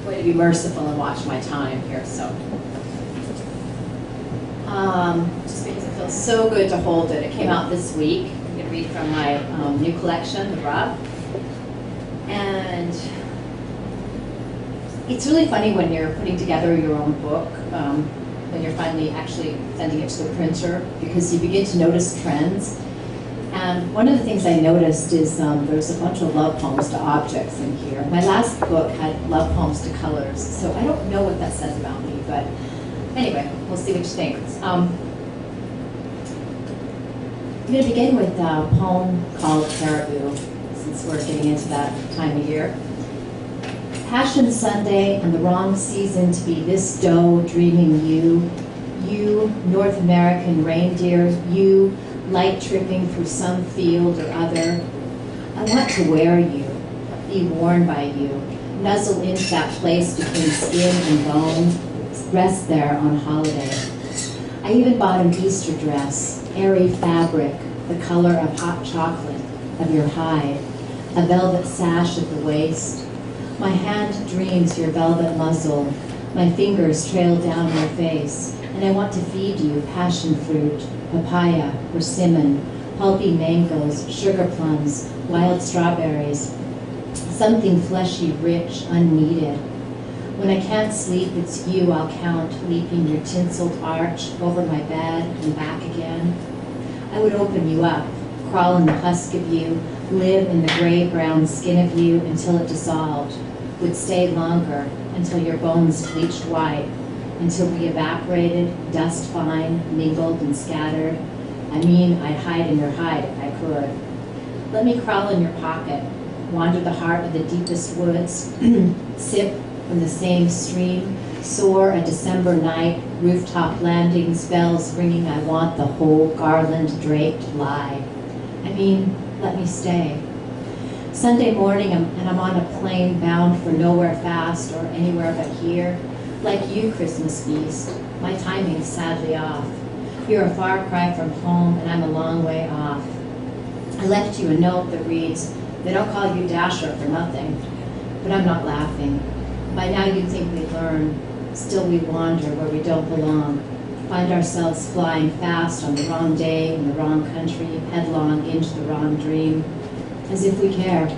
going to be merciful and watch my time here, so. Just because it feels so good to hold it. It came out this week. I'm going to read from my new collection, the Grrl. And it's really funny when you're putting together your own book, when you're finally actually sending it to the printer, because you begin to notice trends. And one of the things I noticed is there's a bunch of love poems to objects in here. My last book had love poems to colors, so I don't know what that says about me, but anyway, we'll see what you think. I'm going to begin with a poem called Caribou, since we're getting into that time of year. Passion Sunday and the wrong season to be this doe dreaming you, North American reindeer, you, light tripping through some field or other. I want to wear you, be worn by you, nuzzle into that place between skin and bone, rest there on holiday. I even bought an Easter dress, airy fabric, the color of hot chocolate, of your hide, a velvet sash at the waist. My hand dreams your velvet muzzle, my fingers trail down your face, and I want to feed you passion fruit, papaya, persimmon, pulpy mangoes, sugar plums, wild strawberries, something fleshy, rich, unneeded. When I can't sleep, it's you I'll count, leaping your tinseled arch over my bed and back again. I would open you up, crawl in the husk of you, live in the gray-brown skin of you until it dissolved, would stay longer until your bones bleached white, until we evaporated, dust fine, mingled and scattered. I mean, I'd hide in your hide if I could. Let me crawl in your pocket, wander the heart of the deepest woods, sip from the same stream, soar a December night, rooftop landings, bells ringing, I want the whole garland draped lie. I mean, let me stay. Sunday morning, and I'm on a plane bound for nowhere fast or anywhere but here. Like you, Christmas feast, my timing's sadly off. You're a far cry from home, and I'm a long way off. I left you a note that reads, they don't call you Dasher for nothing, but I'm not laughing. By now you'd think we'd learn, still we wander where we don't belong, find ourselves flying fast on the wrong day in the wrong country, headlong into the wrong dream, as if we cared.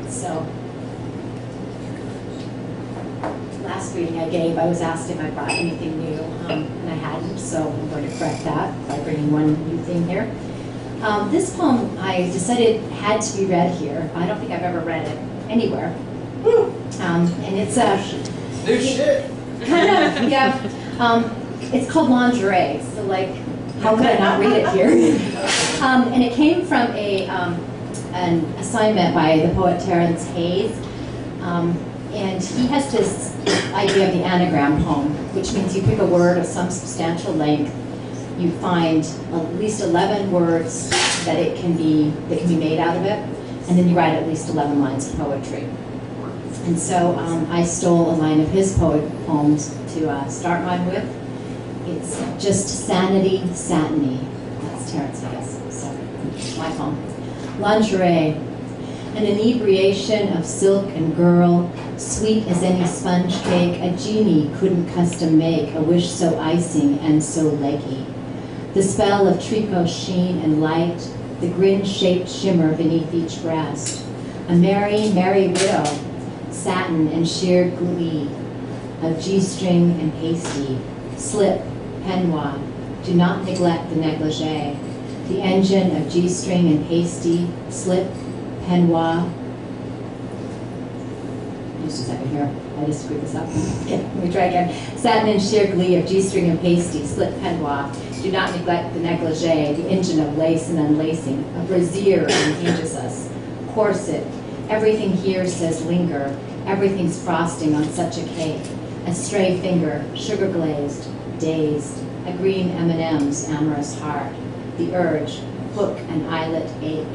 So, last reading I gave, I was asked if I brought anything new, and I hadn't, so I'm going to correct that by bringing one new thing here. This poem I decided had to be read here. I don't think I've ever read it anywhere. And it's a... New shit! Yeah. It's called Lingerie, so like, how could I not read it here? And it came from an assignment by the poet Terence Hayes. And he has this idea of the anagram poem, which means you pick a word of some substantial length, you find at least 11 words that can be made out of it, and then you write at least 11 lines of poetry. And so I stole a line of his poems to start mine with. It's just sanity, satiny. That's Terence Hayes, so my poem. Lingerie, an inebriation of silk and Grrl, sweet as any sponge cake, a genie couldn't custom make, a wish so icing and so leggy. The spell of tricot sheen and light, the grin-shaped shimmer beneath each breast. A merry, merry widow, satin and sheer glee, of G-string and pasty, slip, peignoir, do not neglect the negligee. The engine of G-string and pasty, slip, peignoir. Just a second here, I just screwed this up. Okay, let me try again. Satin and sheer glee of G-string and pasty, slip, peignoir. Do not neglect the negligee, the engine of lace and unlacing. A brassiere engages us. Corset, everything here says linger. Everything's frosting on such a cake. A stray finger, sugar glazed, dazed. A green M&M's amorous heart. The urge, hook and eyelet ache.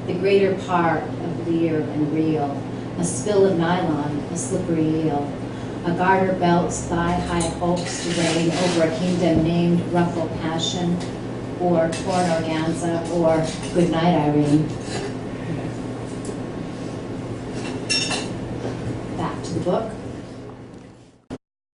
The greater part of leer and reel. A spill of nylon, a slippery eel. A garter belt's thigh-high hopes to reign over a kingdom named ruffled passion. or torn organza, or good night, Irene. Back to the book.